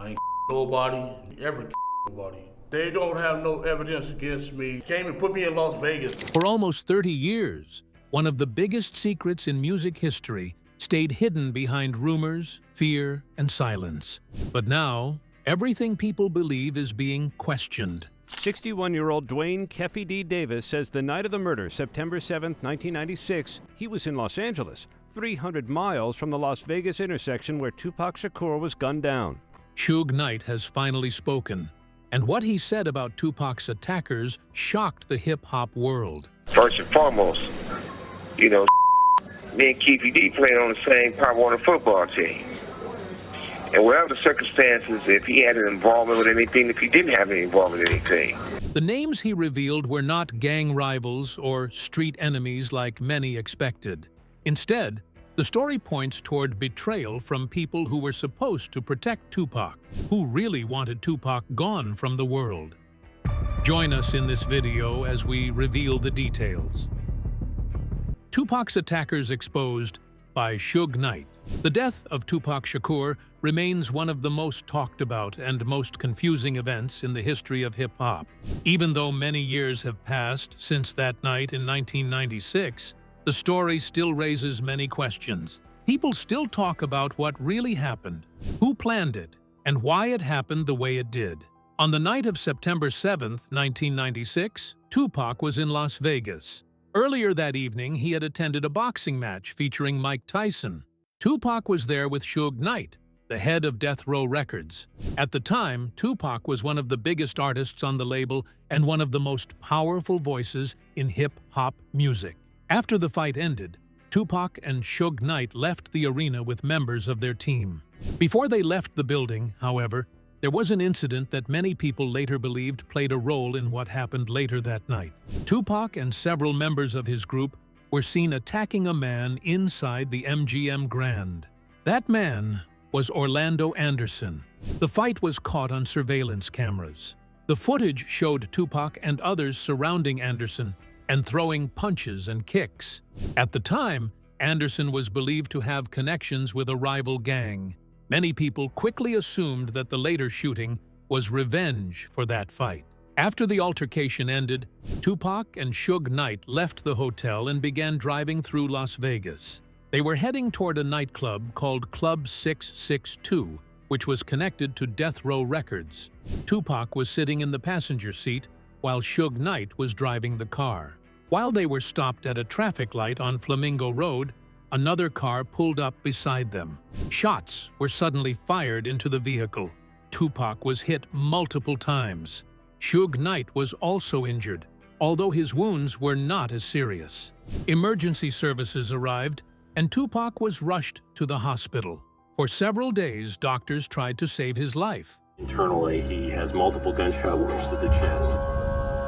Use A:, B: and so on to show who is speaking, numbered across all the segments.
A: I ain't nobody, ever nobody. They don't have no evidence against me. Came and put me in Las Vegas.
B: For almost 30 years, one of the biggest secrets in music history stayed hidden behind rumors, fear, and silence. But now, everything people believe is being questioned.
C: 61-year-old Dwayne Keffy D. Davis says the night of the murder, September 7, 1996, he was in Los Angeles, 300 miles from the Las Vegas intersection where Tupac Shakur was gunned down.
B: Suge Knight has finally spoken, and what he said about Tupac's attackers shocked the hip-hop world.
D: First and foremost, me and Keffy D played on the same Pop Warner football team. And whatever the circumstances, if he had an involvement with anything, if he didn't have any involvement with anything.
B: The names he revealed were not gang rivals or street enemies like many expected. Instead, the story points toward betrayal from people who were supposed to protect Tupac, who really wanted Tupac gone from the world. Join us in this video as we reveal the details. Tupac's attackers exposed by Suge Knight. The death of Tupac Shakur remains one of the most talked about and most confusing events in the history of hip-hop. Even though many years have passed since that night in 1996, the story still raises many questions. People still talk about what really happened, who planned it, and why it happened the way it did. On the night of September 7, 1996, Tupac was in Las Vegas. Earlier that evening, he had attended a boxing match featuring Mike Tyson. Tupac was there with Suge Knight, the head of Death Row Records. At the time, Tupac was one of the biggest artists on the label and one of the most powerful voices in hip-hop music. After the fight ended, Tupac and Suge Knight left the arena with members of their team. Before they left the building, however, there was an incident that many people later believed played a role in what happened later that night. Tupac and several members of his group were seen attacking a man inside the MGM Grand. That man was Orlando Anderson. The fight was caught on surveillance cameras. The footage showed Tupac and others surrounding Anderson and throwing punches and kicks. At the time, Anderson was believed to have connections with a rival gang. Many people quickly assumed that the later shooting was revenge for that fight. After the altercation ended, Tupac and Suge Knight left the hotel and began driving through Las Vegas. They were heading toward a nightclub called Club 662, which was connected to Death Row Records. Tupac was sitting in the passenger seat while Suge Knight was driving the car. While they were stopped at a traffic light on Flamingo Road, another car pulled up beside them. Shots were suddenly fired into the vehicle. Tupac was hit multiple times. Suge Knight was also injured, although his wounds were not as serious. Emergency services arrived, and Tupac was rushed to the hospital. For several days, doctors tried to save his life.
E: Internally, he has multiple gunshot wounds to the chest.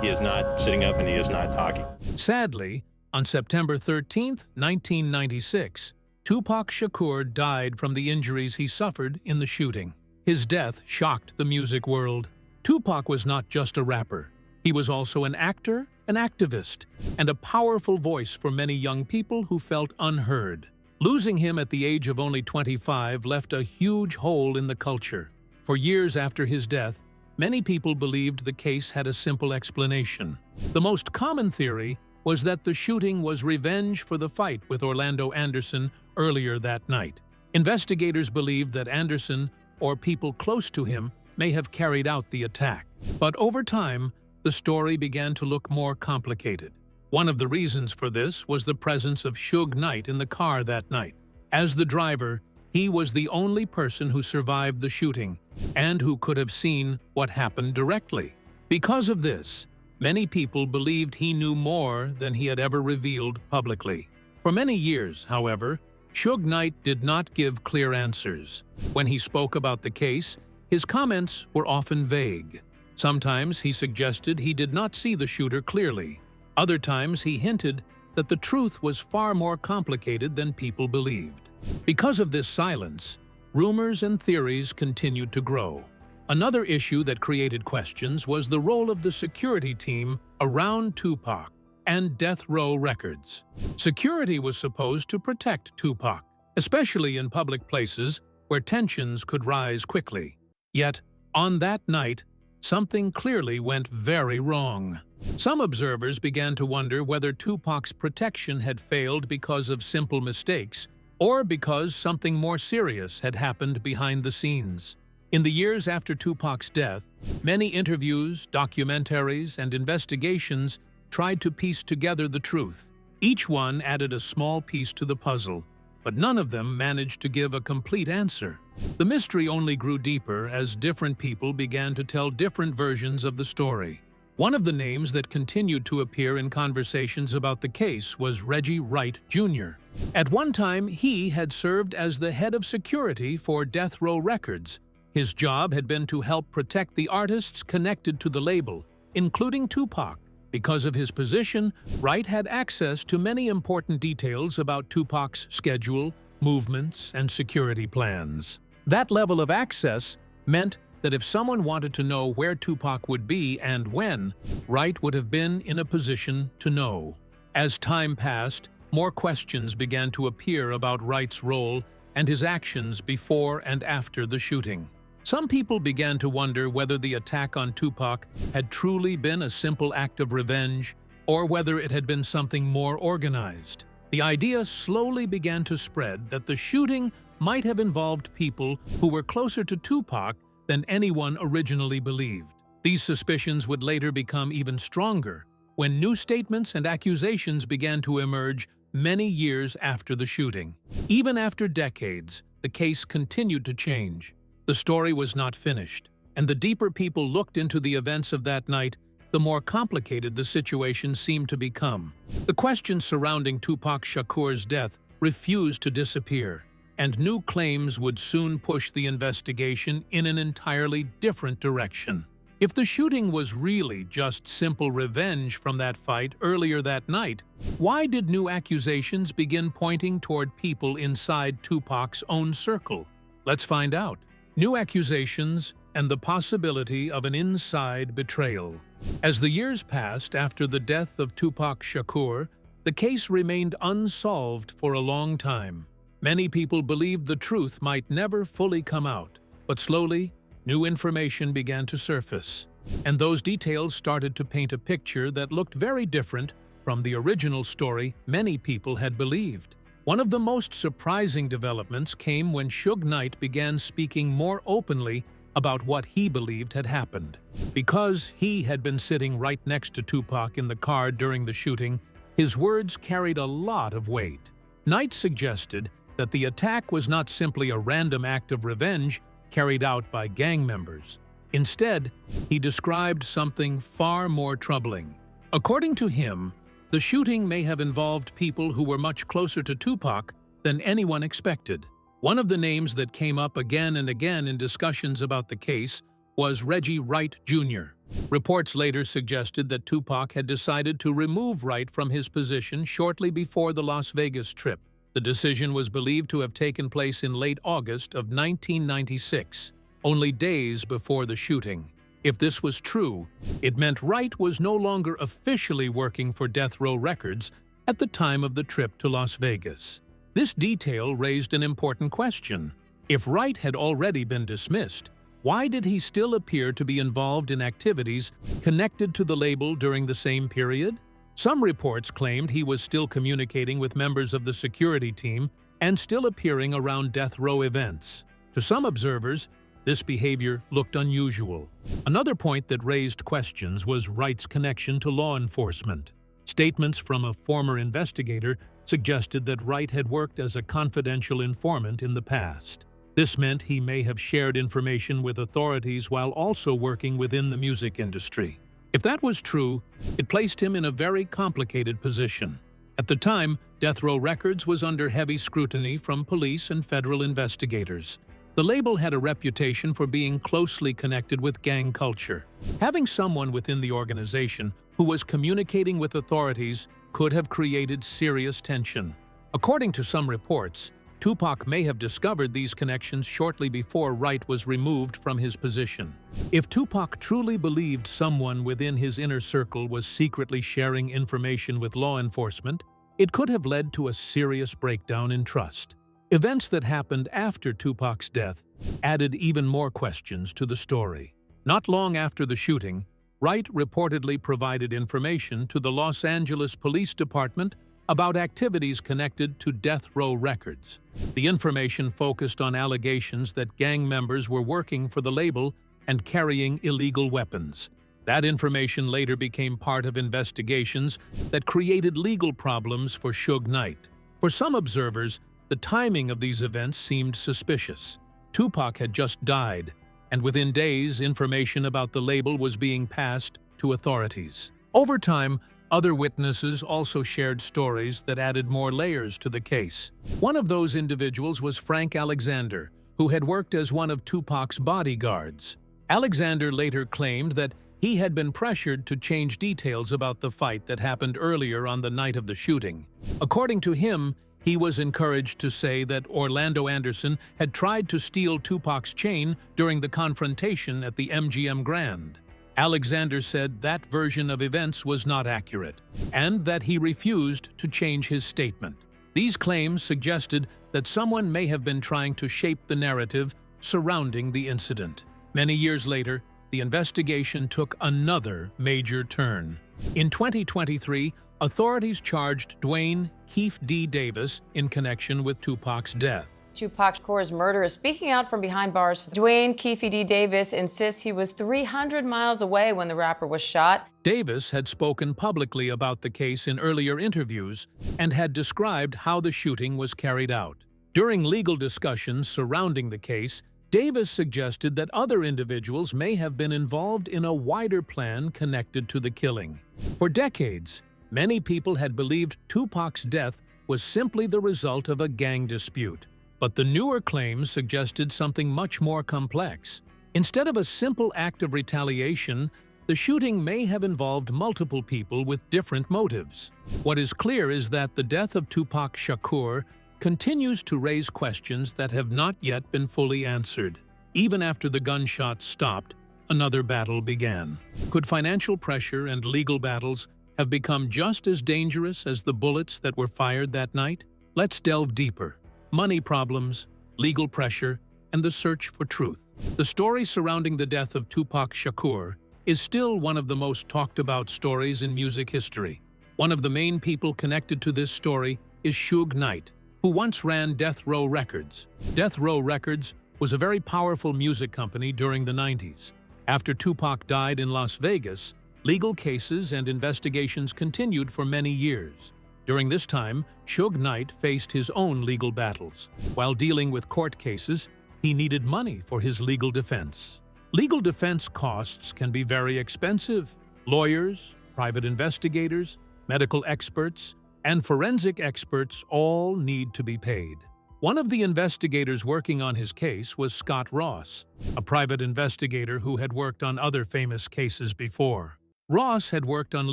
F: He is not sitting up and he is not talking.
B: Sadly, on September 13, 1996, Tupac Shakur died from the injuries he suffered in the shooting. His death shocked the music world. Tupac was not just a rapper. He was also an actor, an activist, and a powerful voice for many young people who felt unheard. Losing him at the age of only 25 left a huge hole in the culture. For years after his death, many people believed the case had a simple explanation. The most common theory was that the shooting was revenge for the fight with Orlando Anderson earlier that night. Investigators believed that Anderson, or people close to him, may have carried out the attack. But over time, the story began to look more complicated. One of the reasons for this was the presence of Suge Knight in the car that night. As the driver, he was the only person who survived the shooting and who could have seen what happened directly. Because of this, many people believed he knew more than he had ever revealed publicly. For many years, however, Suge Knight did not give clear answers. When he spoke about the case, his comments were often vague. Sometimes he suggested he did not see the shooter clearly. Other times he hinted that the truth was far more complicated than people believed. Because of this silence, rumors and theories continued to grow. Another issue that created questions was the role of the security team around Tupac and Death Row Records. Security was supposed to protect Tupac, especially in public places where tensions could rise quickly. Yet, on that night, something clearly went very wrong. Some observers began to wonder whether Tupac's protection had failed because of simple mistakes or because something more serious had happened behind the scenes. In the years after Tupac's death, many interviews, documentaries, and investigations tried to piece together the truth. Each one added a small piece to the puzzle, but none of them managed to give a complete answer. The mystery only grew deeper as different people began to tell different versions of the story. One of the names that continued to appear in conversations about the case was Reggie Wright Jr. At one time, he had served as the head of security for Death Row Records. His job had been to help protect the artists connected to the label, including Tupac. Because of his position, Wright had access to many important details about Tupac's schedule, movements, and security plans. That level of access meant that if someone wanted to know where Tupac would be and when, Wright would have been in a position to know. As time passed, more questions began to appear about Wright's role and his actions before and after the shooting. Some people began to wonder whether the attack on Tupac had truly been a simple act of revenge or whether it had been something more organized. The idea slowly began to spread that the shooting might have involved people who were closer to Tupac than anyone originally believed. These suspicions would later become even stronger when new statements and accusations began to emerge many years after the shooting. Even after decades, the case continued to change. The story was not finished, and the deeper people looked into the events of that night, the more complicated the situation seemed to become. The questions surrounding Tupac Shakur's death refused to disappear, and new claims would soon push the investigation in an entirely different direction. If the shooting was really just simple revenge from that fight earlier that night, why did new accusations begin pointing toward people inside Tupac's own circle? Let's find out. New accusations and the possibility of an inside betrayal. As the years passed after the death of Tupac Shakur, the case remained unsolved for a long time. Many people believed the truth might never fully come out, but slowly, new information began to surface, and those details started to paint a picture that looked very different from the original story many people had believed. One of the most surprising developments came when Suge Knight began speaking more openly about what he believed had happened. Because he had been sitting right next to Tupac in the car during the shooting, his words carried a lot of weight. Knight suggested that the attack was not simply a random act of revenge carried out by gang members. Instead, he described something far more troubling. According to him, the shooting may have involved people who were much closer to Tupac than anyone expected. One of the names that came up again and again in discussions about the case was Reggie Wright Jr. Reports later suggested that Tupac had decided to remove Wright from his position shortly before the Las Vegas trip. The decision was believed to have taken place in late August of 1996, only days before the shooting. If this was true, it meant Wright was no longer officially working for Death Row Records at the time of the trip to Las Vegas. This detail raised an important question. If Wright had already been dismissed, why did he still appear to be involved in activities connected to the label during the same period? Some reports claimed he was still communicating with members of the security team and still appearing around death row events. To some observers, this behavior looked unusual. Another point that raised questions was Wright's connection to law enforcement. Statements from a former investigator suggested that Wright had worked as a confidential informant in the past. This meant he may have shared information with authorities while also working within the music industry. If that was true, it placed him in a very complicated position. At the time, Death Row Records was under heavy scrutiny from police and federal investigators. The label had a reputation for being closely connected with gang culture. Having someone within the organization who was communicating with authorities could have created serious tension. According to some reports, Tupac may have discovered these connections shortly before Wright was removed from his position. If Tupac truly believed someone within his inner circle was secretly sharing information with law enforcement, it could have led to a serious breakdown in trust. Events that happened after Tupac's death added even more questions to the story. Not long after the shooting, Wright reportedly provided information to the Los Angeles Police Department about activities connected to Death Row Records. The information focused on allegations that gang members were working for the label and carrying illegal weapons. That information later became part of investigations that created legal problems for Suge Knight. For some observers, the timing of these events seemed suspicious. Tupac had just died, and within days, information about the label was being passed to authorities. Over time, other witnesses also shared stories that added more layers to the case. One of those individuals was Frank Alexander, who had worked as one of Tupac's bodyguards. Alexander later claimed that he had been pressured to change details about the fight that happened earlier on the night of the shooting. According to him, he was encouraged to say that Orlando Anderson had tried to steal Tupac's chain during the confrontation at the MGM Grand. Alexander said that version of events was not accurate, and that he refused to change his statement. These claims suggested that someone may have been trying to shape the narrative surrounding the incident. Many years later, the investigation took another major turn. In 2023, authorities charged Dwayne Keefe D. Davis in connection with Tupac's death.
G: Tupac Shakur's murderer is speaking out from behind bars. Dwayne Keefe D. Davis insists he was 300 miles away when the rapper was shot.
B: Davis had spoken publicly about the case in earlier interviews and had described how the shooting was carried out. During legal discussions surrounding the case, Davis suggested that other individuals may have been involved in a wider plan connected to the killing. For decades, many people had believed Tupac's death was simply the result of a gang dispute. But the newer claims suggested something much more complex. Instead of a simple act of retaliation, the shooting may have involved multiple people with different motives. What is clear is that the death of Tupac Shakur continues to raise questions that have not yet been fully answered. Even after the gunshots stopped, another battle began. Could financial pressure and legal battles have become just as dangerous as the bullets that were fired that night? Let's delve deeper. Money problems, legal pressure, and the search for truth. The story surrounding the death of Tupac Shakur is still one of the most talked about stories in music history. One of the main people connected to this story is Suge Knight, who once ran Death Row Records. Death Row Records was a very powerful music company during the 90s. After Tupac died in Las Vegas, legal cases and investigations continued for many years. During this time, Suge Knight faced his own legal battles. While dealing with court cases, he needed money for his legal defense. Legal defense costs can be very expensive. Lawyers, private investigators, medical experts, and forensic experts all need to be paid. One of the investigators working on his case was Scott Ross, a private investigator who had worked on other famous cases before. Ross had worked on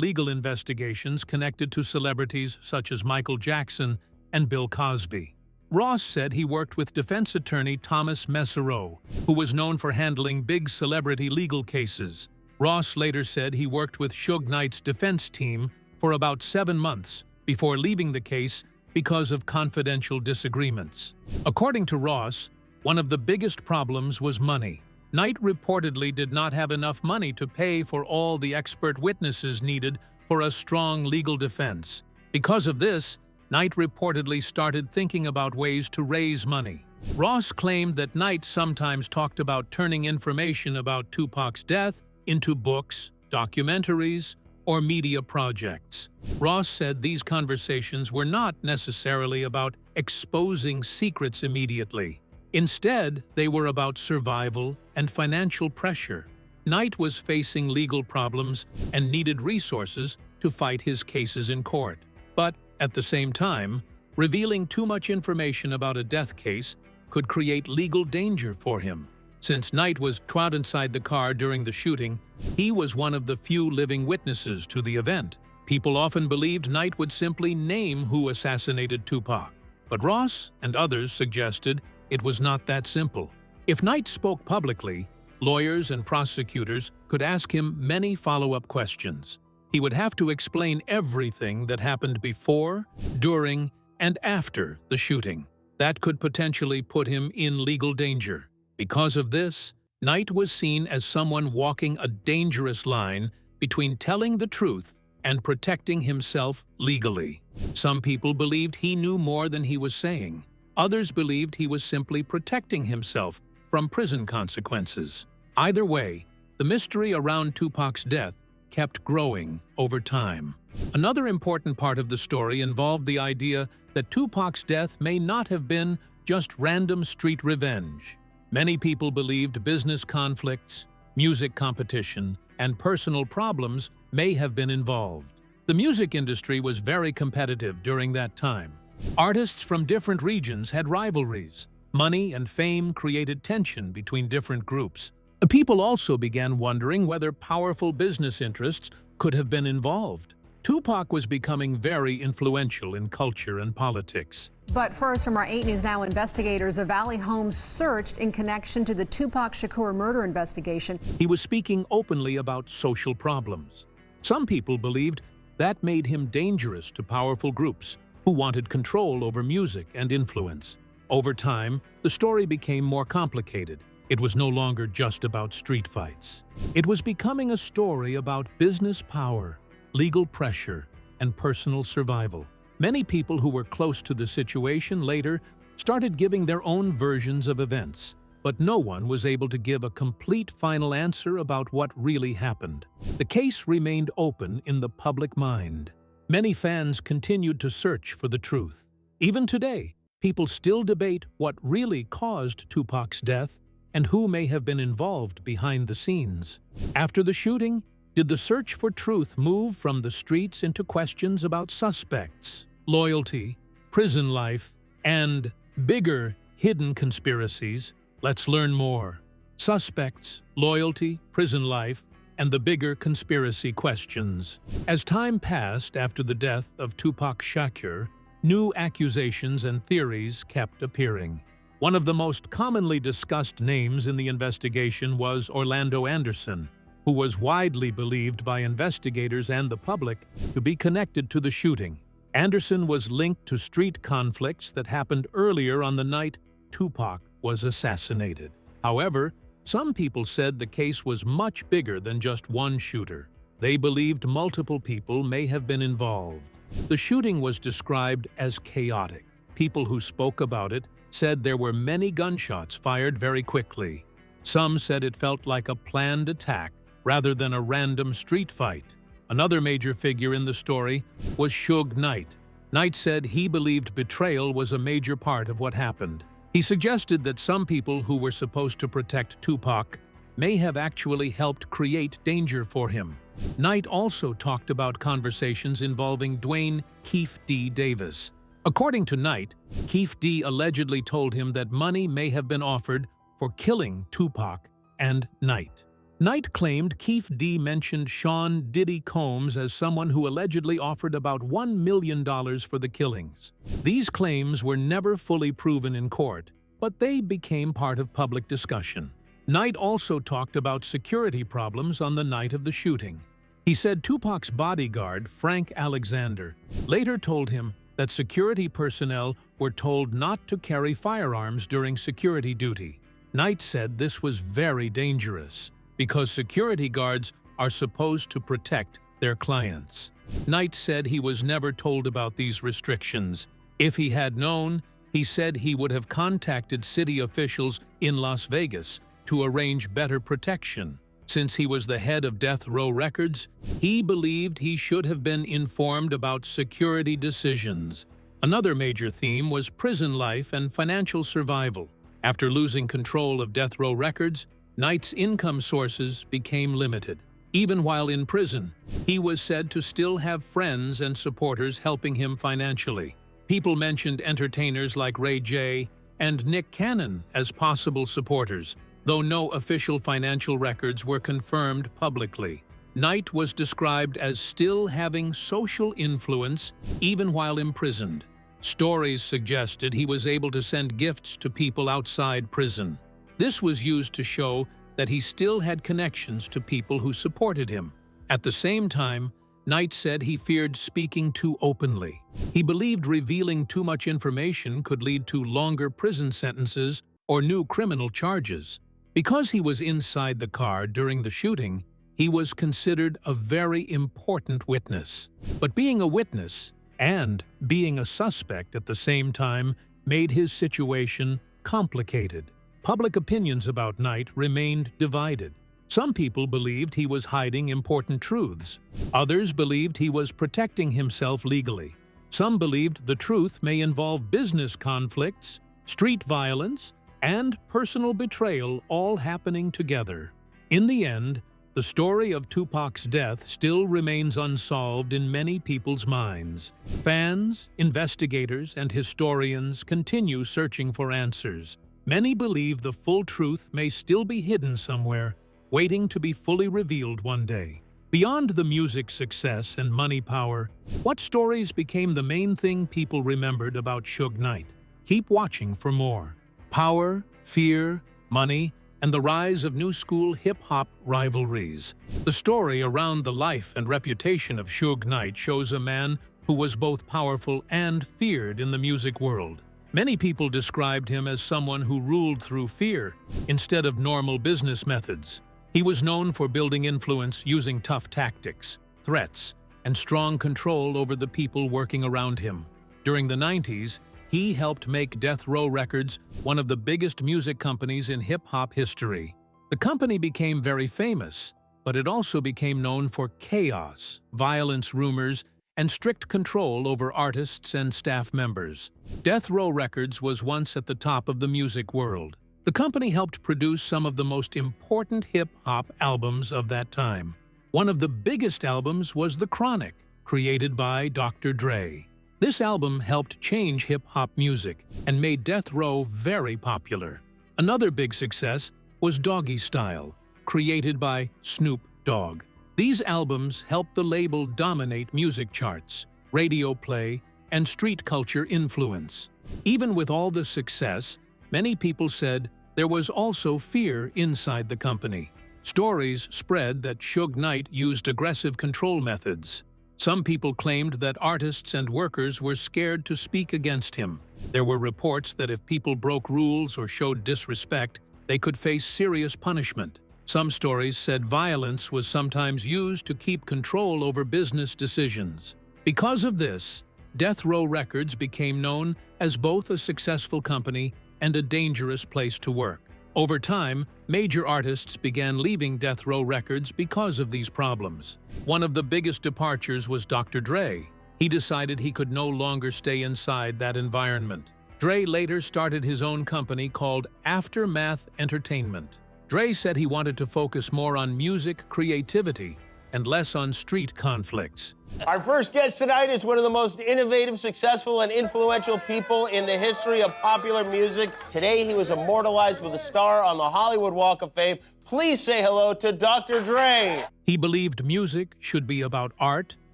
B: legal investigations connected to celebrities such as Michael Jackson and Bill Cosby. Ross said he worked with defense attorney Thomas Messereau, who was known for handling big celebrity legal cases. Ross later said he worked with Suge Knight's defense team for about 7 months before leaving the case because of confidential disagreements. According to Ross, one of the biggest problems was money. Knight reportedly did not have enough money to pay for all the expert witnesses needed for a strong legal defense. Because of this, Knight reportedly started thinking about ways to raise money. Ross claimed that Knight sometimes talked about turning information about Tupac's death into books, documentaries, or media projects. Ross said these conversations were not necessarily about exposing secrets immediately. Instead, they were about survival and financial pressure. Knight was facing legal problems and needed resources to fight his cases in court. But at the same time, revealing too much information about a death case could create legal danger for him. Since Knight was caught inside the car during the shooting, he was one of the few living witnesses to the event. People often believed Knight would simply name who assassinated Tupac. But Ross and others suggested it was not that simple. If Knight spoke publicly, lawyers and prosecutors could ask him many follow-up questions. He would have to explain everything that happened before, during, and after the shooting. That could potentially put him in legal danger. Because of this, Knight was seen as someone walking a dangerous line between telling the truth and protecting himself legally. Some people believed he knew more than he was saying. Others believed he was simply protecting himself from prison consequences. Either way, the mystery around Tupac's death kept growing over time. Another important part of the story involved the idea that Tupac's death may not have been just random street revenge. Many people believed business conflicts, music competition, and personal problems may have been involved. The music industry was very competitive during that time. Artists from different regions had rivalries. Money and fame created tension between different groups. People also began wondering whether powerful business interests could have been involved. Tupac was becoming very influential in culture and politics.
H: But first, from our 8 News Now investigators, a Valley home searched in connection to the Tupac Shakur murder investigation.
B: He was speaking openly about social problems. Some people believed that made him dangerous to powerful groups who wanted control over music and influence. Over time, the story became more complicated. It was no longer just about street fights. It was becoming a story about business power, legal pressure, and personal survival. Many people who were close to the situation later started giving their own versions of events, but no one was able to give a complete final answer about what really happened. The case remained open in the public mind. Many fans continued to search for the truth. Even today, people still debate what really caused Tupac's death and who may have been involved behind the scenes. After the shooting, did the search for truth move from the streets into questions about suspects, loyalty, prison life, and bigger, hidden conspiracies? Let's learn more. Suspects, loyalty, prison life, and the bigger conspiracy questions. As time passed after the death of Tupac Shakur, new accusations and theories kept appearing. One of the most commonly discussed names in the investigation was Orlando Anderson, who was widely believed by investigators and the public to be connected to the shooting. Anderson was linked to street conflicts that happened earlier on the night Tupac was assassinated. However, some people said the case was much bigger than just one shooter. They believed multiple people may have been involved. The shooting was described as chaotic. People who spoke about it said there were many gunshots fired very quickly. Some said it felt like a planned attack rather than a random street fight. Another major figure in the story was Suge Knight. Knight said he believed betrayal was a major part of what happened. He suggested that some people who were supposed to protect Tupac may have actually helped create danger for him. Knight also talked about conversations involving Dwayne "Keefe D. Davis. According to Knight, Keefe D. allegedly told him that money may have been offered for killing Tupac and Knight. Knight claimed Keefe D. mentioned Sean Diddy Combs as someone who allegedly offered about $1 million for the killings. These claims were never fully proven in court, but they became part of public discussion. Knight also talked about security problems on the night of the shooting. He said Tupac's bodyguard, Frank Alexander, later told him that security personnel were told not to carry firearms during security duty. Knight said this was very dangerous, because security guards are supposed to protect their clients. Knight said he was never told about these restrictions. If he had known, he said he would have contacted city officials in Las Vegas to arrange better protection. Since he was the head of Death Row Records, he believed he should have been informed about security decisions. Another major theme was prison life and financial survival. After losing control of Death Row Records, Knight's income sources became limited. Even while in prison, he was said to still have friends and supporters helping him financially. People mentioned entertainers like Ray J and Nick Cannon as possible supporters, though no official financial records were confirmed publicly. Knight was described as still having social influence even while imprisoned. Stories suggested he was able to send gifts to people outside prison. This was used to show that he still had connections to people who supported him. At the same time, Knight said he feared speaking too openly. He believed revealing too much information could lead to longer prison sentences or new criminal charges. Because he was inside the car during the shooting, he was considered a very important witness. But being a witness and being a suspect at the same time made his situation complicated. Public opinions about Knight remained divided. Some people believed he was hiding important truths. Others believed he was protecting himself legally. Some believed the truth may involve business conflicts, street violence, and personal betrayal all happening together. In the end, the story of Tupac's death still remains unsolved in many people's minds. Fans, investigators, and historians continue searching for answers. Many believe the full truth may still be hidden somewhere, waiting to be fully revealed one day. Beyond the music's success and money power, what stories became the main thing people remembered about Suge Knight? Keep watching for more. Power, fear, money, and the rise of new-school hip-hop rivalries. The story around the life and reputation of Suge Knight shows a man who was both powerful and feared in the music world. Many people described him as someone who ruled through fear instead of normal business methods. He was known for building influence using tough tactics, threats, and strong control over the people working around him. During the 90s, he helped make Death Row Records one of the biggest music companies in hip-hop history. The company became very famous, but it also became known for chaos, violence rumors, and strict control over artists and staff members. Death Row Records was once at the top of the music world. The company helped produce some of the most important hip-hop albums of that time. One of the biggest albums was The Chronic, created by Dr. Dre. This album helped change hip-hop music and made Death Row very popular. Another big success was Doggy Style, created by Snoop Dogg. These albums helped the label dominate music charts, radio play, and street culture influence. Even with all the success, many people said there was also fear inside the company. Stories spread that Suge Knight used aggressive control methods. Some people claimed that artists and workers were scared to speak against him. There were reports that if people broke rules or showed disrespect, they could face serious punishment. Some stories said violence was sometimes used to keep control over business decisions. Because of this, Death Row Records became known as both a successful company and a dangerous place to work. Over time, major artists began leaving Death Row Records because of these problems. One of the biggest departures was Dr. Dre. He decided he could no longer stay inside that environment. Dre later started his own company called Aftermath Entertainment. Dre said he wanted to focus more on music creativity and less on street conflicts.
I: Our first guest tonight is one of the most innovative, successful, and influential people in the history of popular music. Today, he was immortalized with a star on the Hollywood Walk of Fame. Please say hello to Dr. Dre.
B: He believed music should be about art,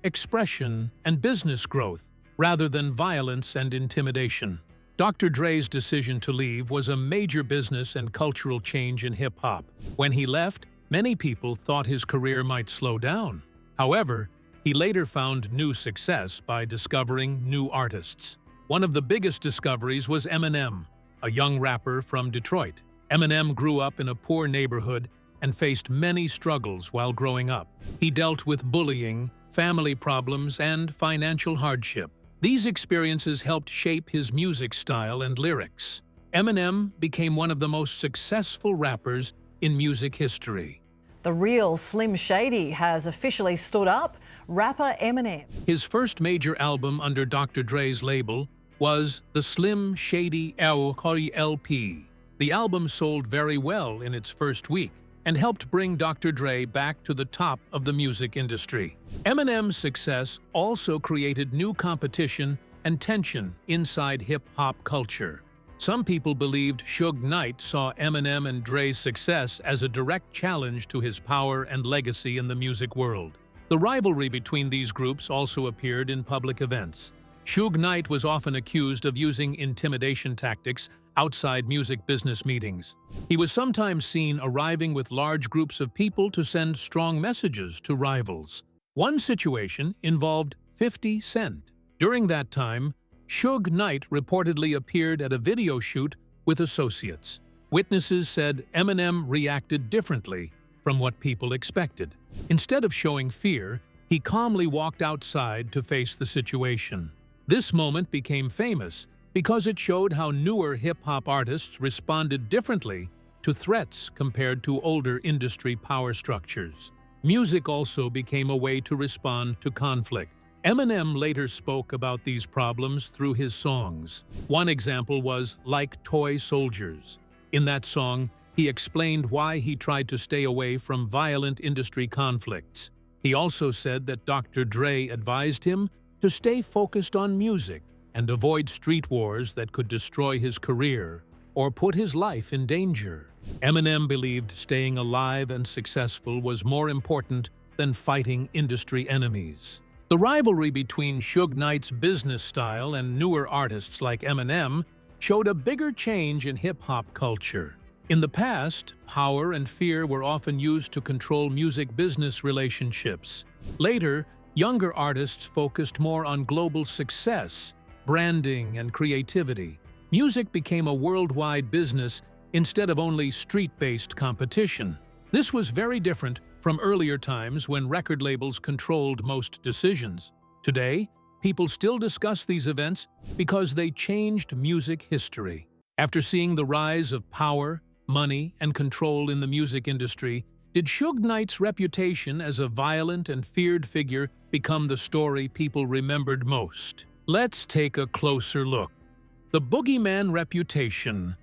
B: expression, and business growth, rather than violence and intimidation. Dr. Dre's decision to leave was a major business and cultural change in hip-hop. When he left, many people thought his career might slow down. However, he later found new success by discovering new artists. One of the biggest discoveries was Eminem, a young rapper from Detroit. Eminem grew up in a poor neighborhood and faced many struggles while growing up. He dealt with bullying, family problems, and financial hardship. These experiences helped shape his music style and lyrics. Eminem became one of the most successful rappers in music history.
J: The real Slim Shady has officially stood up. Rapper Eminem.
B: His first major album under Dr. Dre's label was the Slim Shady LP. The album sold very well in its first week and helped bring Dr. Dre back to the top of the music industry. Eminem's success also created new competition and tension inside hip-hop culture. Some people believed Suge Knight saw Eminem and Dre's success as a direct challenge to his power and legacy in the music world. The rivalry between these groups also appeared in public events. Suge Knight was often accused of using intimidation tactics outside music business meetings. He was sometimes seen arriving with large groups of people to send strong messages to rivals. One situation involved 50 Cent. During that time, Suge Knight reportedly appeared at a video shoot with associates. Witnesses said Eminem reacted differently from what people expected. Instead of showing fear, he calmly walked outside to face the situation. This moment became famous because it showed how newer hip-hop artists responded differently to threats compared to older industry power structures. Music also became a way to respond to conflict. Eminem later spoke about these problems through his songs. One example was Like Toy Soldiers. In that song, he explained why he tried to stay away from violent industry conflicts. He also said that Dr. Dre advised him to stay focused on music and avoid street wars that could destroy his career or put his life in danger. Eminem believed staying alive and successful was more important than fighting industry enemies. The rivalry between Suge Knight's business style and newer artists like Eminem showed a bigger change in hip-hop culture. In the past, power and fear were often used to control music-business relationships. Later, younger artists focused more on global success, branding, and creativity. Music became a worldwide business instead of only street-based competition. This was very different from earlier times when record labels controlled most decisions. Today, people still discuss these events because they changed music history. After seeing the rise of power, money, and control in the music industry, did Suge Knight's reputation as a violent and feared figure become the story people remembered most? Let's take a closer look. The boogeyman reputation.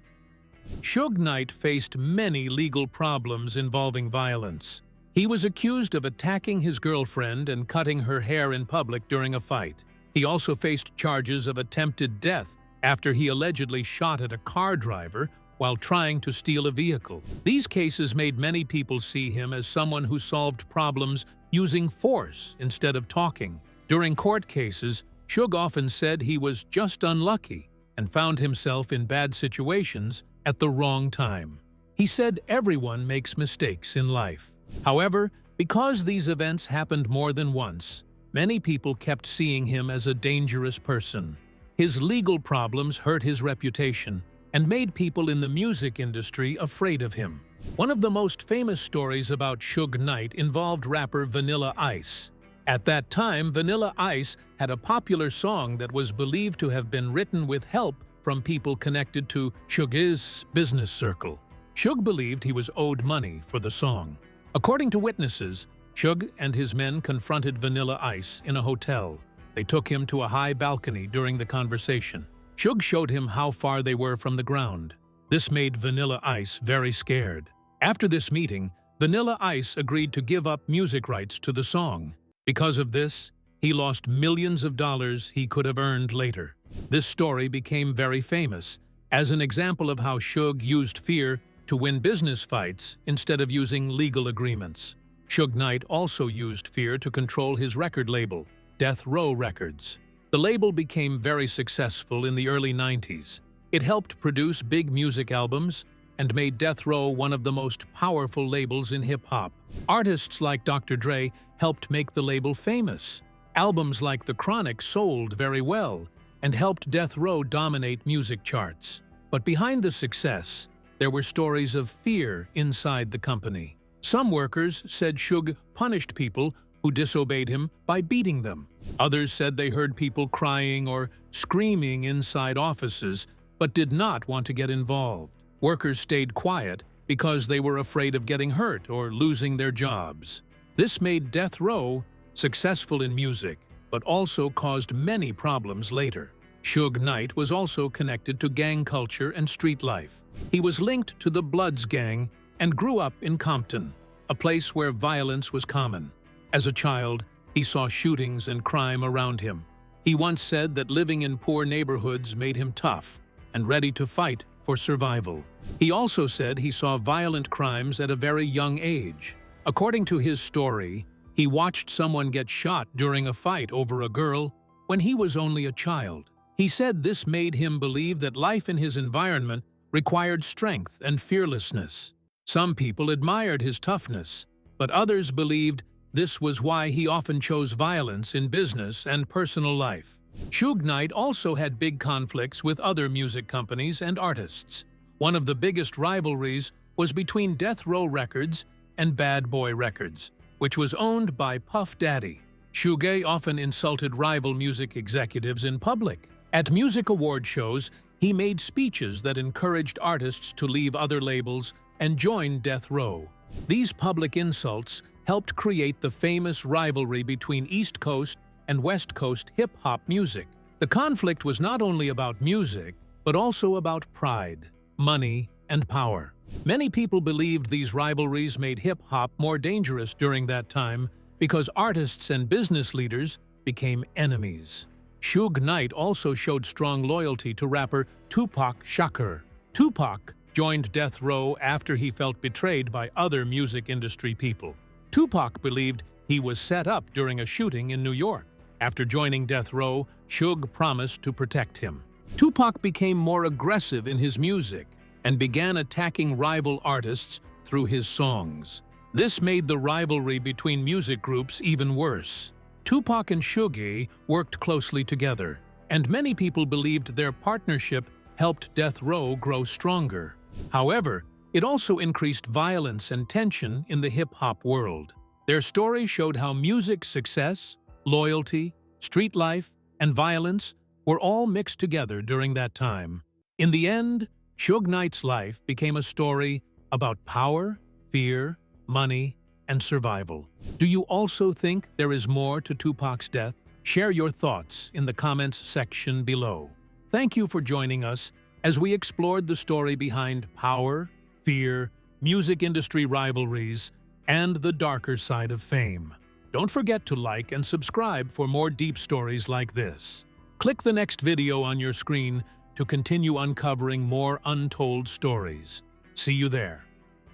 B: Suge Knight faced many legal problems involving violence. He was accused of attacking his girlfriend and cutting her hair in public during a fight. He also faced charges of attempted death after he allegedly shot at a car driver while trying to steal a vehicle. These cases made many people see him as someone who solved problems using force instead of talking. During court cases, Suge often said he was just unlucky and found himself in bad situations at the wrong time. He said everyone makes mistakes in life. However, because these events happened more than once, many people kept seeing him as a dangerous person. His legal problems hurt his reputation and made people in the music industry afraid of him. One of the most famous stories about Suge Knight involved rapper Vanilla Ice. At that time, Vanilla Ice had a popular song that was believed to have been written with help from people connected to Suge's business circle. Suge believed he was owed money for the song. According to witnesses, Suge and his men confronted Vanilla Ice in a hotel. They took him to a high balcony during the conversation. Suge showed him how far they were from the ground. This made Vanilla Ice very scared. After this meeting, Vanilla Ice agreed to give up music rights to the song. Because of this, he lost millions of dollars he could have earned later. This story became very famous as an example of how Suge used fear to win business fights instead of using legal agreements. Suge Knight also used fear to control his record label, Death Row Records. The label became very successful in the early 90s. It helped produce big music albums and made Death Row one of the most powerful labels in hip-hop. Artists like Dr. Dre helped make the label famous. Albums like The Chronic sold very well and helped Death Row dominate music charts. But behind the success, there were stories of fear inside the company. Some workers said Suge punished people who disobeyed him by beating them. Others said they heard people crying or screaming inside offices, but did not want to get involved. Workers stayed quiet because they were afraid of getting hurt or losing their jobs. This made Death Row successful in music, but also caused many problems later. Suge Knight was also connected to gang culture and street life. He was linked to the Bloods gang and grew up in Compton, a place where violence was common. As a child, he saw shootings and crime around him. He once said that living in poor neighborhoods made him tough and ready to fight for survival. He also said he saw violent crimes at a very young age. According to his story, he watched someone get shot during a fight over a girl when he was only a child. He said this made him believe that life in his environment required strength and fearlessness. Some people admired his toughness, but others believed This was why he often chose violence in business and personal life. Suge Knight also had big conflicts with other music companies and artists. One of the biggest rivalries was between Death Row Records and Bad Boy Records, which was owned by Puff Daddy. Suge often insulted rival music executives in public. At music award shows, he made speeches that encouraged artists to leave other labels and join Death Row. These public insults helped create the famous rivalry between East Coast and West Coast hip-hop music. The conflict was not only about music, but also about pride, money, and power. Many people believed these rivalries made hip-hop more dangerous during that time because artists and business leaders became enemies. Suge Knight also showed strong loyalty to rapper Tupac Shakur. Tupac joined Death Row after he felt betrayed by other music industry people. Tupac believed he was set up during a shooting in New York. After joining Death Row, Suge promised to protect him. Tupac became more aggressive in his music and began attacking rival artists through his songs. This made the rivalry between music groups even worse. Tupac and Suge worked closely together, and many people believed their partnership helped Death Row grow stronger. However, it also increased violence and tension in the hip-hop world. Their story showed how music success, loyalty, street life, and violence were all mixed together during that time. In the end, Suge Knight's life became a story about power, fear, money, and survival. Do you also think there is more to Tupac's death? Share your thoughts in the comments section below. Thank you for joining us as we explored the story behind power, fear, music industry rivalries, and the darker side of fame. Don't forget to like and subscribe for more deep stories like this. Click the next video on your screen to continue uncovering more untold stories. See you there.